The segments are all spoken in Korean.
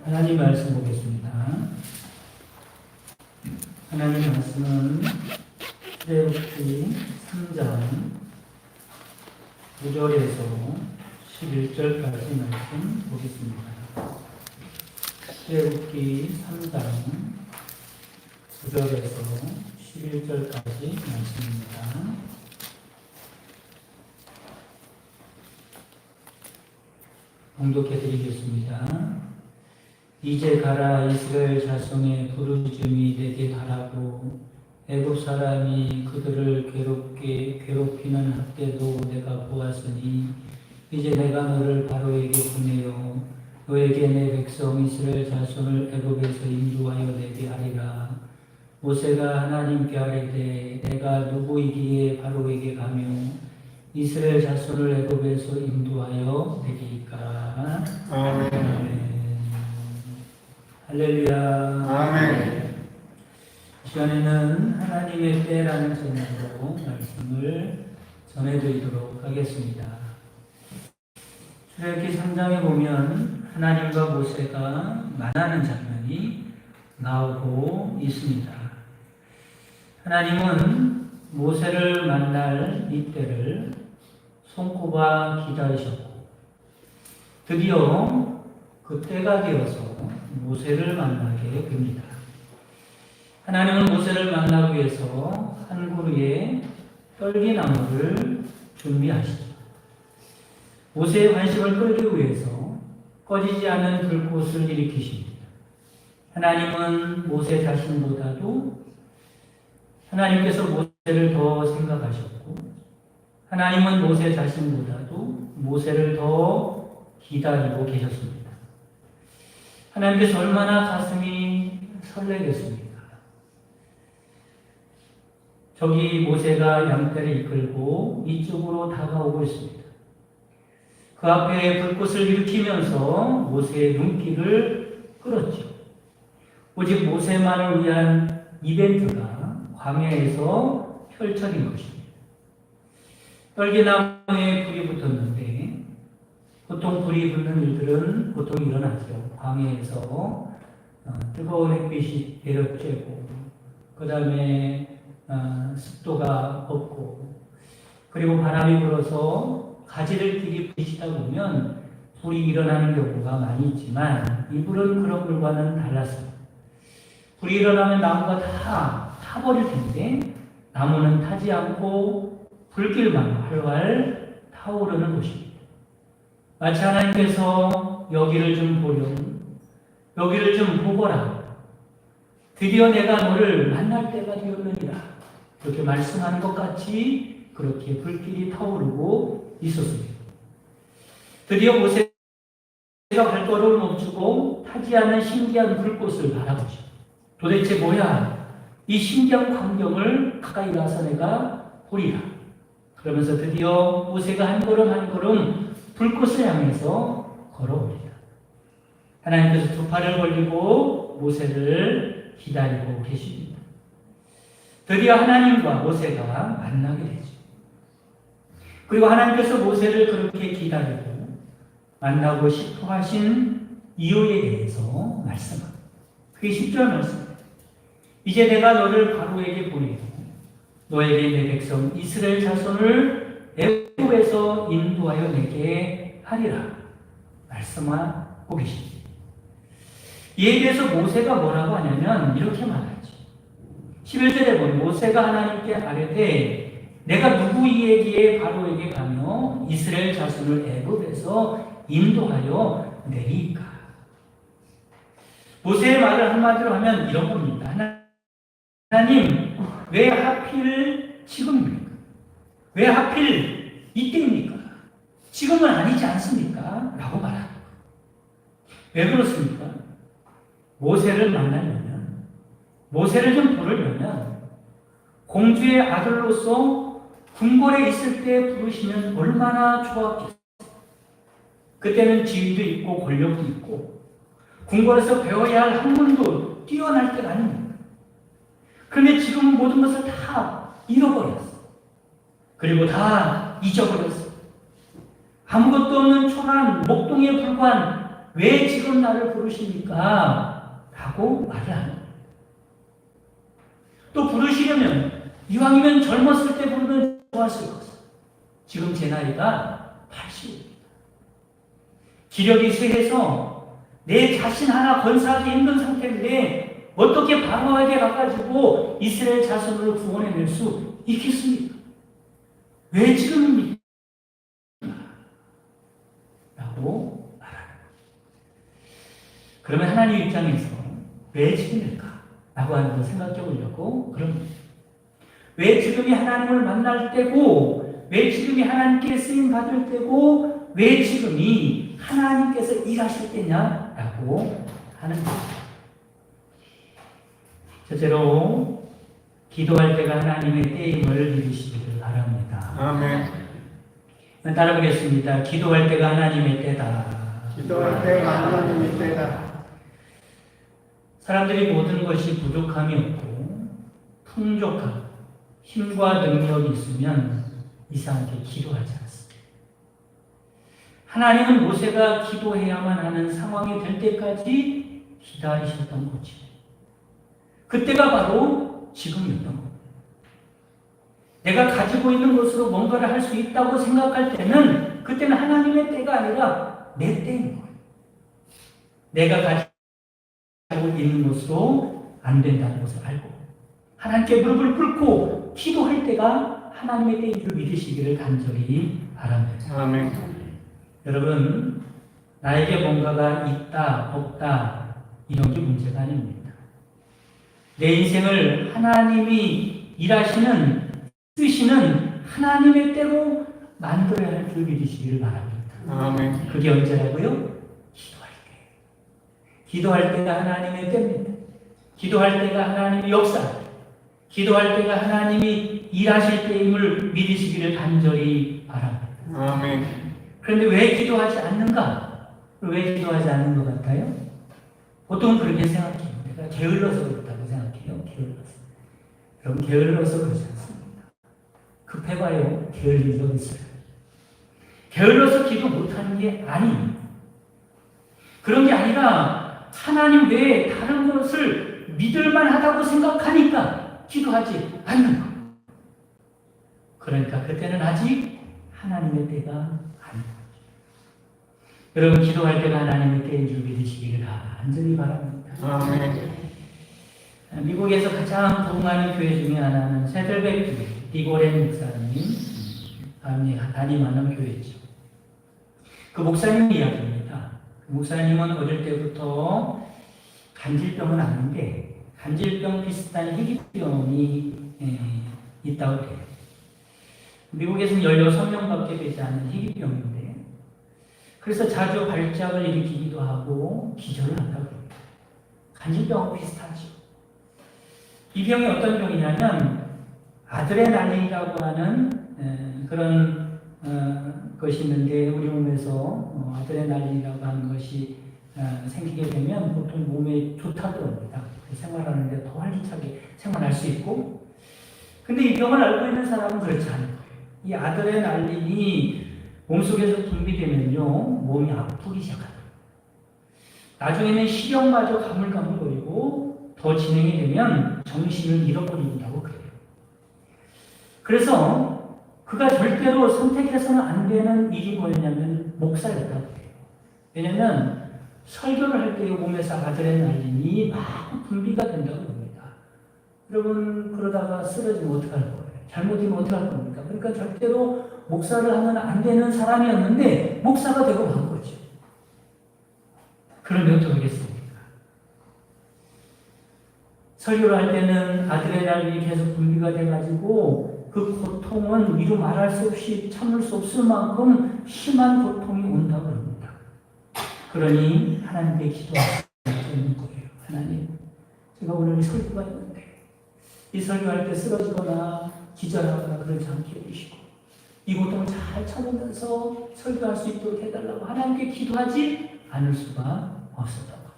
하나님 말씀 보겠습니다. 하나님 말씀은 출애굽기 3장 9절에서 11절까지 말씀 보겠습니다. 출애굽기 3장 9절에서 11절까지 말씀입니다. 봉독해 드리겠습니다. 이제 가라. 이스라엘 자손의 부르짖음이 내게 가라고. 애굽 사람이 그들을 괴롭히는 학대도 내가 보았으니 이제 내가 너를 바로에게 보내어 너에게 내 백성 이스라엘 자손을 애굽에서 인도하여 내게 하리라. 모세가 하나님께 아뢰되 내가 누구이기에 바로에게 가며 이스라엘 자손을 애굽에서 인도하여 내리까. 아멘. 할렐루야. 아멘. 이 시간에는 하나님의 때라는 제목으로 말씀을 전해드리도록 하겠습니다. 출애굽기 3장에 보면 하나님과 모세가 만나는 장면이 나오고 있습니다. 하나님은 모세를 만날 이때를 손꼽아 기다리셨고 드디어 그 때가 되어서 모세를 만나게 됩니다. 하나님은 모세를 만나기 위해서 한 그루의 떨기나무를 준비하시죠. 모세의 관심을 끌기 위해서 꺼지지 않는 불꽃을 일으키십니다. 하나님은 모세 자신보다도 하나님께서 모세를 더 생각하셨고 하나님은 모세 자신보다도 모세를 더 기다리고 계셨습니다. 하나님께서 얼마나 가슴이 설레겠습니까? 저기 모세가 양떼를 이끌고 이쪽으로 다가오고 있습니다. 그 앞에 불꽃을 일으키면서 모세의 눈길을 끌었죠. 오직 모세만을 위한 이벤트가 광야에서 펼쳐진 것입니다. 떨기나무에 불이 붙었는데 보통 불이 붙는 일들은 보통 일어나죠. 광야에서 뜨거운 햇빛이 내려쬐고 그 다음에 습도가 없고 그리고 바람이 불어서 가지들끼리 부딪히다 보면 불이 일어나는 경우가 많이 있지만 이 불은 그런 불과는 달랐습니다. 불이 일어나면 나무가 다 타버릴 텐데 나무는 타지 않고 불길만 활활 타오르는 것입니다. 마치 하나님께서 여기를 좀 보렴, 여기를 좀 보거라. 드디어 내가 너를 만날 때가 되었느니라. 그렇게 말씀하는 것 같이 그렇게 불길이 타오르고 있었습니다. 드디어 모세가 발걸음을 멈추고 타지 않은 신기한 불꽃을 바라보죠. 도대체 뭐야? 이 신기한 광경을 가까이 가서 내가 보리라. 그러면서 드디어 모세가 한 걸음 한 걸음 불꽃을 향해서 걸어옵니다. 하나님께서 두 팔을 벌리고 모세를 기다리고 계십니다. 드디어 하나님과 모세가 만나게 되죠. 그리고 하나님께서 모세를 그렇게 기다리고 만나고 싶어 하신 이유에 대해서 말씀합니다. 그게 10절 말씀입니다. 이제 내가 너를 바로에게 보내고 너에게 내 백성 이스라엘 자손을 애굽에서 인도하여 내게 하리라 말씀하고 계십니다. 이에 대해서 모세가 뭐라고 하냐면 이렇게 말하지. 11절에 보면 모세가 하나님께 아뢰되 내가 누구에게 바로에게 가며 이스라엘 자손을 애굽에서 인도하여 내리까. 모세의 말을 한마디로 하면 이런 겁니다. 하나님 왜 하필 지금입니까? 왜 하필 이때입니까? 지금은 아니지 않습니까? 라고 말합니다. 왜 그렇습니까? 모세를 만나려면, 모세를 좀 부르려면 공주의 아들로서 궁궐에 있을 때 부르시면 얼마나 좋았겠어요. 그때는 지위도 있고 권력도 있고 궁궐에서 배워야 할 학문도 뛰어날 때가 아닙니까? 그런데 지금은 모든 것을 다 잃어버렸어. 그리고 다 잊어버렸어. 아무것도 없는 초라한 목동에 불과한 왜 지금 나를 부르십니까? 라고 말을 하는 거예요. 또 부르시려면 이왕이면 젊었을 때 부르면 좋았을 것을. 지금 제 나이가 80입니다. 기력이 쇠해서 내 자신 하나 건사하기 힘든 상태인데 어떻게 방어하게 가가지고 이스라엘 자손을 구원해낼 수 있겠습니까? 왜 지금입니까? 라고 말하는 거예요. 그러면 하나님 입장에서 왜 지금일까? 라고 하는 걸 생각해 보려고 그럽니다. 왜 지금이 하나님을 만날 때고, 왜 지금이 하나님께 쓰임 받을 때고, 왜 지금이 하나님께서 일하실 때냐라고 하는 거예요. 첫째로 기도할 때가 하나님의 때임을 믿으시기를 바랍니다. 아멘. 따라보겠습니다. 기도할 때가 하나님의 때다. 기도할 때가 하나님의 때다. 사람들이 모든 것이 부족함이 없고 풍족하고 힘과 능력이 있으면 이상하게 기도하지 않습니다. 하나님은 모세가 기도해야만 하는 상황이 될 때까지 기다리셨던 거죠. 그때가 바로 지금이었던 겁니다. 내가 가지고 있는 것으로 뭔가를 할 수 있다고 생각할 때는 그때는 하나님의 때가 아니라 내 때인 거예요. 내가 가지고 있는 것으로 안 된다는 것을 알고 하나님께 무릎을 꿇고 기도할 때가 하나님의 때인 줄 믿으시기를 간절히 바랍니다. 아멘. 여러분, 나에게 뭔가가 있다, 없다 이런 게 문제가 아닙니다. 내 인생을 하나님이 일하시는, 쓰시는 하나님의 때로 만들어야 할 줄 믿으시기를 바랍니다. 아멘. 그게 언제라고요? 기도할 때. 기도할 때가 하나님의 때입니다. 기도할 때가 하나님의 역사, 기도할 때가 하나님이 일하실 때임을 믿으시기를 간절히 바랍니다. 아멘. 그런데 왜 기도하지 않는가? 왜 기도하지 않는 것 같아요? 보통은 그렇게 생각해요. 내가 게을러서 그렇다고 생각해요. 게을러서. 여러분, 게을러서 그렇지 않습니다. 급해봐요. 게을린 적 있어요. 게을러서 기도 못하는 게 아닙니다. 그런 게 아니라 하나님 외에 다른 것을 믿을만 하다고 생각하니까 기도하지 않는 것. 그러니까 그때는 아직 하나님의 때가 아닙니다. 여러분, 기도할 때가 하나님의 때인 줄 믿으시기를 간절히 바랍니다. 아멘. 미국에서 가장 부흥하는 교회 중에 하나는 세들백 교회, 디고렌 목사님 담임하는 교회죠. 그 목사님 이야기입니다. 그 목사님은 어릴 때부터 간질병은 아닌데 간질병 비슷한 희귀병이 있다고 해요. 미국에서는 16명밖에 되지 않는 희귀병인데 그래서 자주 발작을 일으키기도 하고 기절을 한다고 합니다. 간질병하고 비슷하죠. 이 병이 어떤 병이냐면 아드레날린이라고 하는 그런 것이 있는데 우리 몸에서 아드레날린이라고 하는 것이 생기게 되면 보통 몸에 좋다고 합니다. 생활하는데 더 활기차게 생활할 수 있고, 근데 이 병을 알고 있는 사람은 그렇지 않은 거예요. 이 아드레날린이 몸속에서 분비되면요 몸이 아프기 시작합니다. 나중에는 시력마저 가물가물거리고 더 진행이 되면 정신을 잃어버린다고 그래요. 그래서 그가 절대로 선택해서는 안 되는 일이 뭐였냐면 목사였다고 해요. 왜냐하면 설교를 할 때 몸에서 아드레날린이 막 분비가 된다고 합니다. 여러분, 그러다가 쓰러지면 어떡할 거예요? 잘못이면 어떡할 겁니까? 그러니까 절대로 목사를 하면 안 되는 사람이었는데 목사가 되고 간 거죠. 그러면 어떡하겠습니까? 설교를 할 때는 아드레날린이 계속 분비가 돼가지고 그 고통은 이루 말할 수 없이 참을 수 없을 만큼 심한 고통이 온다고 합니다. 그러니 하나님께 기도하는 거예요. 하나님, 제가 오늘 설교가 있는데 이 설교할 때 쓰러지거나 기절하거나 그러지 않게 해주시고 이 고통을 잘 참으면서 설교할 수 있도록 해달라고 하나님께 기도하지 않을 수가 없었던 거죠.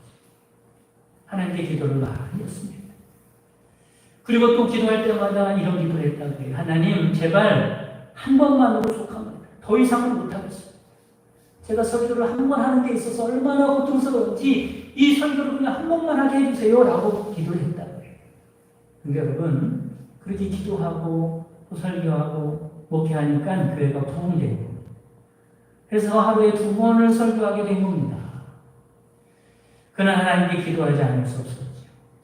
하나님께 기도를 많이 했습니다. 그리고 또 기도할 때마다 이런 기도를 했다고 해요. 하나님, 제발 한 번만으로 족합니다. 더 이상은 못하겠어요. 제가 설교를 한 번 하는 데 있어서 얼마나 고통스러운지 이 설교를 그냥 한 번만 하게 해주세요 라고 기도를 했다고 해요. 근데 여러분 그렇게 기도하고 또 설교하고 목회하니까 교회가 부흥된 겁니다. 그래서 하루에 2번을 설교하게 된 겁니다. 그러나 하나님께 기도하지 않을 수 없었죠.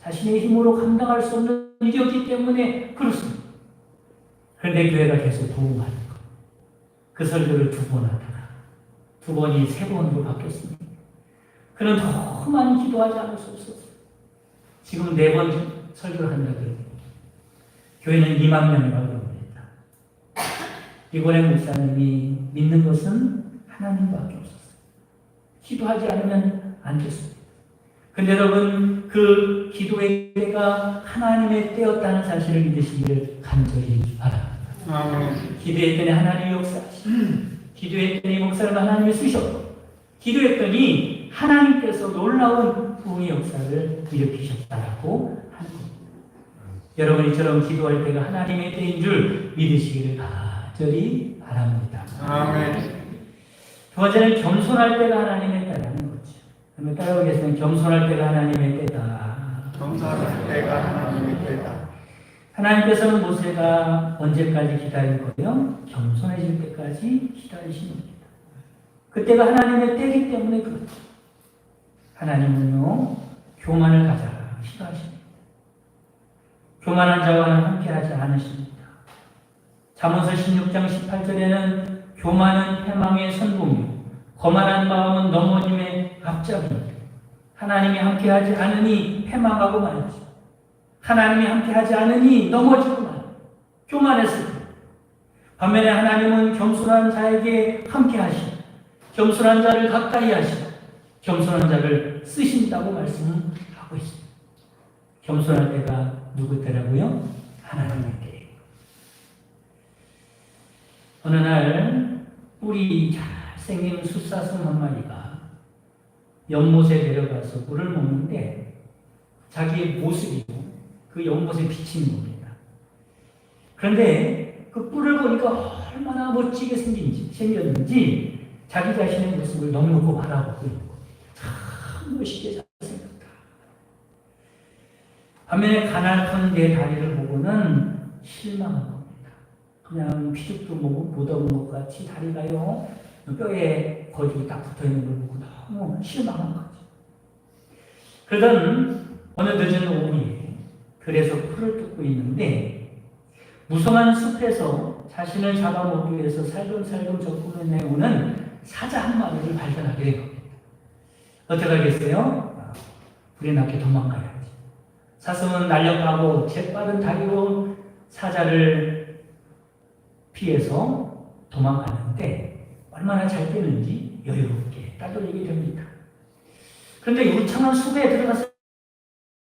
자신의 힘으로 감당할 수 없는 일이었기 때문에 그렇습니다. 그런데 교회가 계속 부흥하는 것. 그 설교를 2번 하다가 2번이 3번으로 바뀌었습니다. 그는 더 많이 기도하지 않을 수 없었어요. 지금 4번 설교를 한다고요. 교회는 2만 명이라고 합니다. 이번에 목사님이 믿는 것은 하나님밖에 없었어요. 기도하지 않으면 안 됐습니다. 근데 여러분 그 기도의 때가 하나님의 때였다는 사실을 믿으시기를 간절히 바랍니다. 아멘. 기도했더니 하나님이 역사하시고 기도했더니 목사를 하나님이 쓰셨고 기도했더니 하나님께서 놀라운 부흥의 역사를 일으키셨다라고 하는 겁니다. 여러분 이처럼 기도할 때가 하나님의 때인 줄 믿으시기를 간절히 바랍니다. 아멘. 두 번째는 겸손할 때가 하나님의 때라는 거죠. 그러면 따라오겠습니다. 겸손할 때가 하나님의 때다. 겸손할 때가 하나님의 때다. 하나님께서는 모세가 언제까지 기다릴 거예요? 겸손해질 때까지 기다리시는 겁니다. 그때가 하나님의 때이기 때문에 그렇죠. 하나님은요, 교만을 가장 싫어하십니다. 교만한 자와는 함께하지 않으십니다. 잠언서 16장 18절에는 교만은 패망의 선봉이요 거만한 마음은 넘어짐의 앞잡이입니다. 하나님이 함께하지 않으니 패망하고 말이죠. 하나님이 함께하지 않으니 넘어지고 말이죠. 교만했을 때. 반면에 하나님은 겸손한 자에게 함께하시고 겸손한 자를 가까이 하시고 겸손한 자를 쓰신다고 말씀하고 있습니다. 겸손할 때가 누구 때라고요? 하나님의 때예요. 어느 날 뿔이 잘생긴 숫사슴 한 마리가 연못에 내려가서 물을 먹는데 자기의 모습이 그 연못에 비치는 겁니다. 그런데 그 뿔을 보니까 얼마나 멋지게 생겼는지 자기 자신의 모습을 넉넉히 바라보고 있는 겁니다. 참 멋있게 잘생겼다. 반면에 가난한 내 다리를 보고는 실망한 겁니다. 그냥 피죽도 못 얻은 것 같이 다리가요 뼈에 거기 딱 붙어있는 걸 보고 너무 실망한 거죠. 그러던 어느 늦은 오후에 그래서 풀을 뜯고 있는데 무성한 숲에서 자신을 잡아먹기 위해서 살금살금 접근해오는 사자 한 마리를 발견하게 된 겁니다. 어떻게 하겠어요? 불이 나게 도망가야지. 사슴은 날려가고 재빠른 다리로 사자를 피해서 도망가는데 얼마나 잘 뛰는지 여유롭게 따돌리게 됩니다. 그런데 울창한 숲에 들어갔을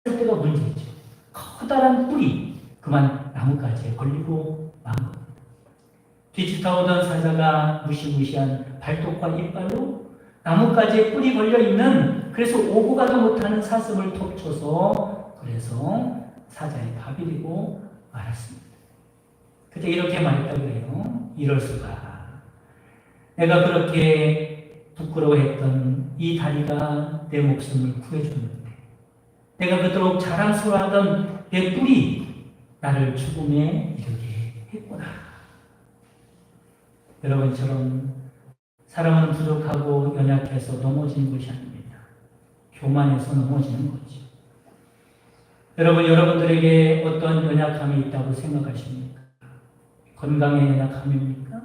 때가 문제죠. 커다란 뿔이 그만 나뭇가지에 걸리고 만 겁니다. 뒤쫓아오던 사자가 무시무시한 발톱과 이빨로 나뭇가지에 뿔이 걸려있는 그래서 오고 가도 못하는 사슴을 톱쳐서 그래서 사자의 밥이 되고 말았습니다. 그때 이렇게 말했다고 해요. 이럴 수가. 내가 그렇게 부끄러워했던 이 다리가 내 목숨을 구해줬는데 내가 그토록 자랑스러워하던 내 뿔이 나를 죽음에 이르게 했구나. 여러분처럼 사람은 부족하고 연약해서 넘어지는 것이 아닙니다. 교만해서 넘어지는 거죠. 여러분들에게 어떤 연약함이 있다고 생각하십니까? 건강의 연약함입니까?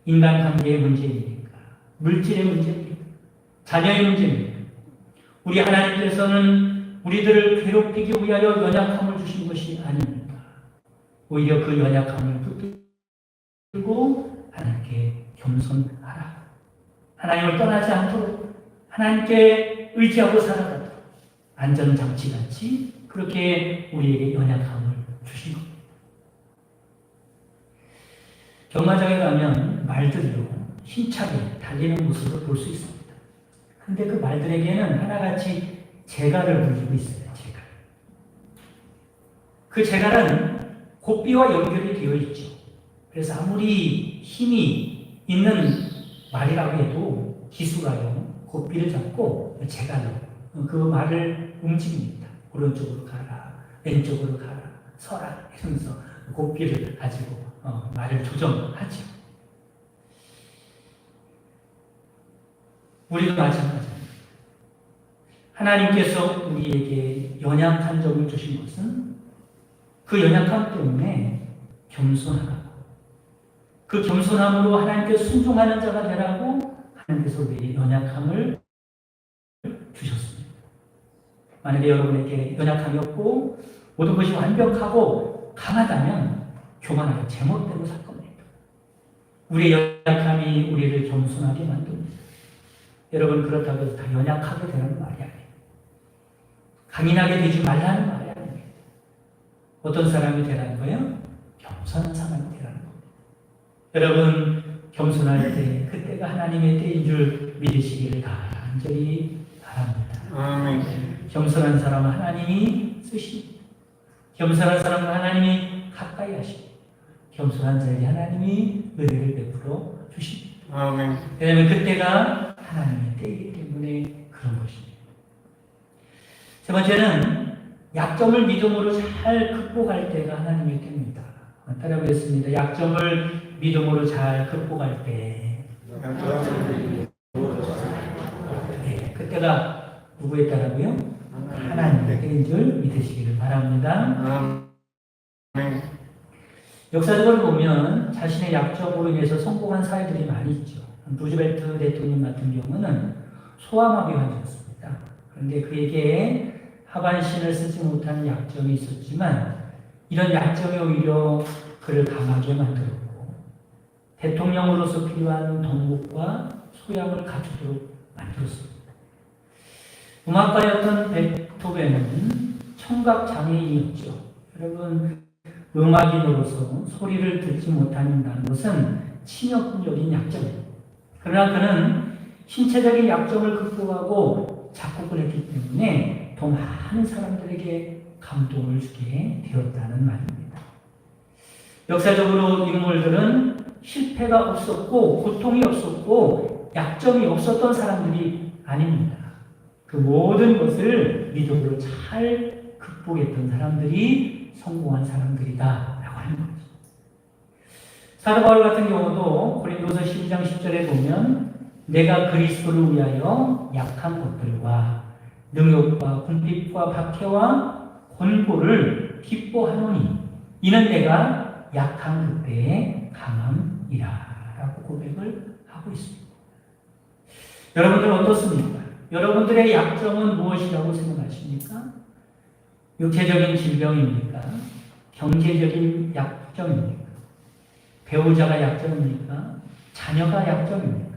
인간관계의 문제입니까? 물질의 문제입니까? 자녀의 문제입니까? 우리 하나님께서는 우리들을 괴롭히기 위하여 연약함을 주신 것이 아닙니다. 오히려 그 연약함을 붙들고 하나님께 겸손하라. 하나님을 떠나지 않도록 하나님께 의지하고 살아가도록 안전장치같이 그렇게 우리에게 연약함을 주신 겁니다. 경마장에 가면 말들이요 힘차게 달리는 모습을 볼 수 있습니다. 그런데 그 말들에게는 하나같이 재갈을 불리고 있어요. 재갈. 그 재갈은 고삐와 연결이 되어 있죠. 그래서 아무리 힘이 있는 말이라고 해도 기수가요, 고삐를 잡고 제갈로 그 말을 움직입니다. 오른쪽으로 가라, 왼쪽으로 가라, 서라 이러면서 고삐를 가지고 말을 조정하죠. 우리도 마찬가지입니다. 하나님께서 우리에게 연약한 점을 주신 것은 그 연약함 때문에 겸손하고 그 겸손함으로 하나님께 순종하는 자가 되라고 하나님께서 우리에게 연약함을 주셨습니다. 만약에 여러분에게 연약함이 없고 모든 것이 완벽하고 강하다면 교만하고 제멋대로 살 겁니다. 우리의 연약함이 우리를 겸손하게 만듭니다. 여러분 그렇다고 해서 다 연약하게 되는 말이 아니에요. 강인하게 되지 말라는 말이 아닙니다. 어떤 사람이 되라는 거예요? 겸손한 사람이 되라는 겁니다. 여러분 겸손할 때 그때가 하나님의 때인 줄 믿으시기를 간절히 바랍니다. 아멘. 겸손한 사람은 하나님이 쓰십니다. 겸손한 사람은 하나님이 가까이 하십니다. 겸손한 자에게 하나님이 은혜를 베풀어 주십니다. 아멘. 왜냐하면 그때가 하나님의 때이기 때문에 그런 것입니다. 세 번째는 약점을 믿음으로 잘 극복할 때가 하나님의 때입니다. 따라 보겠습니다. 약점을 믿음으로 잘 극복할 때. 네, 그때가 누구에 따라고요? 하나님의 때인 줄 믿으시기를 바랍니다. 아멘. 역사적으로 보면 자신의 약점으로 인해서 성공한 사회들이 많이 있죠. 루즈벨트 대통령 같은 경우는 소아마비 환자였습니다. 그런데 그에게 하반신을 쓰지 못하는 약점이 있었지만 이런 약점이 오히려 그를 강하게 만들었고 대통령으로서 필요한 덕목과 소양을 갖추도록 만들었습니다. 음악가였던 베토벤은 청각장애인이었죠. 여러분 음악인으로서 소리를 듣지 못한다는 것은 치명적인 약점이에요. 그러나 그는 신체적인 약점을 극복하고 작곡을 했기 때문에 더 많은 사람들에게 감동을 주게 되었다는 말입니다. 역사적으로 인물들은 실패가 없었고 고통이 없었고 약점이 없었던 사람들이 아닙니다. 그 모든 것을 믿음으로 잘 극복했던 사람들이 성공한 사람들이다 라고 하는 거죠. 사도 바울 같은 경우도 고린도서 12장 10절에 보면 내가 그리스도를 위하여 약한 것들과 능욕과 궁핍과 박해와 곤고를 기뻐하노니 이는 내가 약한 그때의 강함이라 라고 고백을 하고 있습니다. 여러분들 어떻습니까? 여러분들의 약점은 무엇이라고 생각하십니까? 육체적인 질병입니까? 경제적인 약점입니까? 배우자가 약점입니까? 자녀가 약점입니까?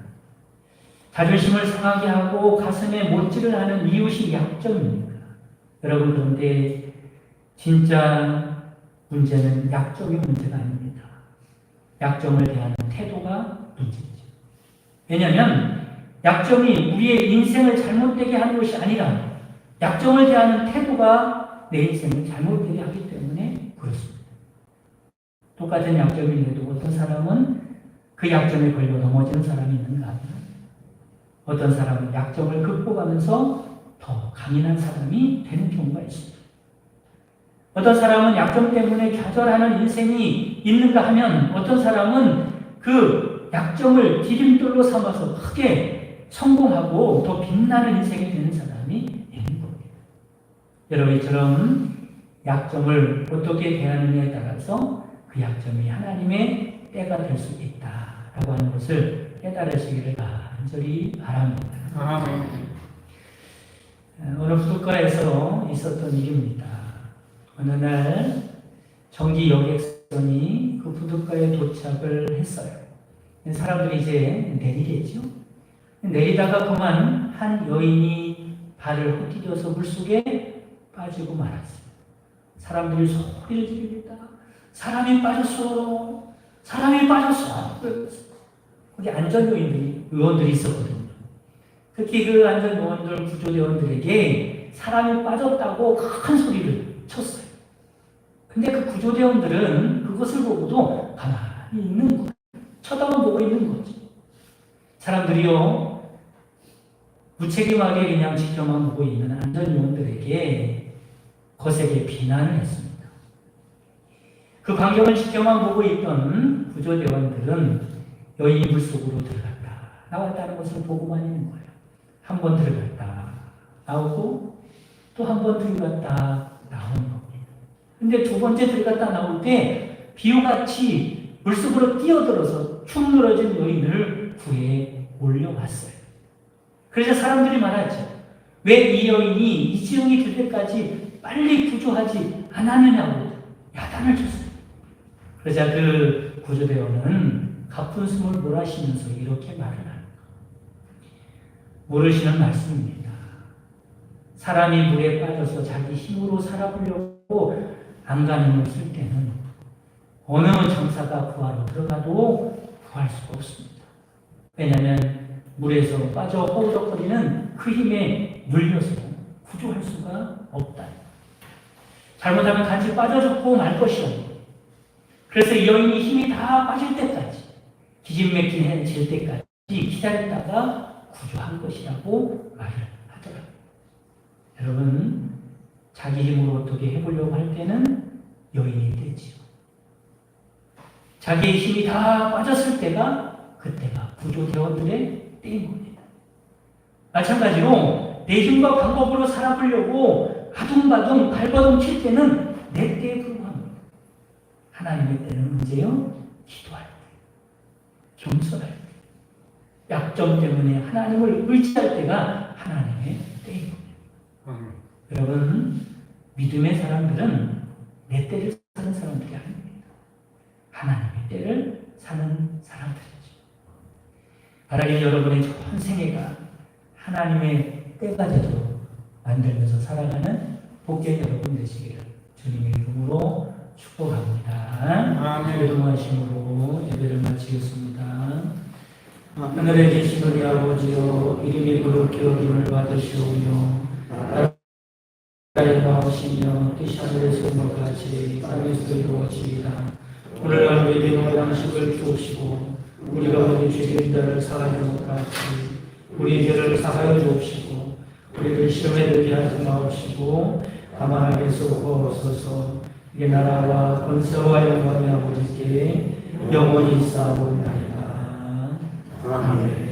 자존심을 상하게 하고 가슴에 못질을 하는 이웃이 약점입니까? 여러분 그런데 진짜 문제는 약점이 문제가 아닙니다. 약점을 대하는 태도가 문제죠. 왜냐하면 약점이 우리의 인생을 잘못되게 하는 것이 아니라 약점을 대하는 태도가 내 인생을 잘못되게 하기 때문에 그렇습니다. 똑같은 약점인데도 어떤 사람은 그 약점에 걸려 넘어지는 사람이 있는가 하면 어떤 사람은 약점을 극복하면서 더 강인한 사람이 되는 경우가 있습니다. 어떤 사람은 약점 때문에 좌절하는 인생이 있는가 하면 어떤 사람은 그 약점을 디딤돌로 삼아서 크게 성공하고 더 빛나는 인생이 되는 사람이 있는 겁니다. 여러분처럼 약점을 어떻게 대하느냐에 따라서 그 약점이 하나님의 때가 될 수 있다라고 하는 것을 깨달으시기를 간절히 바랍니다. 아멘. 어느 부둣가에서 있었던 일입니다. 어느 날 전기 여객선이 그 부둣가에 도착을 했어요. 사람들이 이제 내리겠죠. 내리다가 그만 한 여인이 발을 헛디뎌서 물속에 빠지고 말았어요. 사람들이 소리를 지릅니다. 사람이 빠졌어. 사람이 빠졌어. 거기 안전요원들이 의원들이 있었거든요. 특히 그 안전요원들 구조대원들에게 사람이 빠졌다고 큰 소리를 쳤어요. 근데 그 구조대원들은 그것을 보고도 가만히 있는 거예요. 쳐다만 보고 있는 거죠. 사람들이요 무책임하게 그냥 지켜만 보고 있는 안전요원들에게 거세게 비난을 했습니다. 그 광경을 지켜만 보고 있던 구조대원들은 여인이 물속으로 들어갔다 나왔다는 것을 보고만 있는 거예요. 한 번 들어갔다 나오고 또 한 번 들어갔다 나오는 겁니다. 근데 두 번째 들어갔다 나올 때 비유같이 물속으로 뛰어들어서 축 늘어진 여인을 구해 올려왔어요. 그래서 사람들이 말하죠. 왜 이 여인이 이 지형이 될 때까지 빨리 구조하지 않았느냐고 야단을 쳤어요. 그러자 그 구조대원은 가쁜 숨을 몰아쉬면서 이렇게 말을 합니다. 모르시는 말씀입니다. 사람이 물에 빠져서 자기 힘으로 살아보려고 안간힘을 쓸 때는 어느 장사가 구하러 들어가도 구할 수가 없습니다. 왜냐하면 물에서 빠져 허우적거리는 그 힘에 눌려서 구조할 수가 없다. 잘못하면 단지 빠져 죽고 말 것이옵니다. 그래서 이 여인이 힘이 다 빠질 때까지 기진맥진해질 때까지 기다렸다가 구조한 것이라고 말을 하더라고요. 여러분, 자기 힘으로 어떻게 해보려고 할 때는 여인이 되지요. 자기의 힘이 다 빠졌을 때가 그때가 구조대원들의 때입니다. 마찬가지로 내 힘과 방법으로 살아보려고 아둥바둥 발버둥 칠 때는 내 때에 불과합니다. 하나님의 때는 언제요? 기도할 때, 겸손할 때, 약점 때문에 하나님을 의지할 때가 하나님의 때입니다. 여러분, 믿음의 사람들은 내 때를 사는 사람들이 아닙니다. 하나님의 때를 사는 사람들이죠. 바라긴 여러분의 전 생애가 하나님의 때가 되도록 만들면서 살아가는 복된 여러분 되시기를 주님의 이름으로 축복합니다. 기도하심으로 예배를 마치겠습니다. 하늘에 계신 우리 아버지여, 이름이 그렇게 여김을 받으시오며 나라의 나오시며 뜻이 하늘에서 온 것 같이 땅에서 이루어지이다. 오늘 하루 일용할 양식을 주옵시고 우리가 우리 죄인 자를 사하여 것 같이 우리 죄를 사하여 주옵시고 우리를 시험에 들게 하지 마옵시고 다만 악에서 구하옵소서. 이게 나라와 권세와 영광이 아버지께 영원히 쌓아온나이다. 아멘.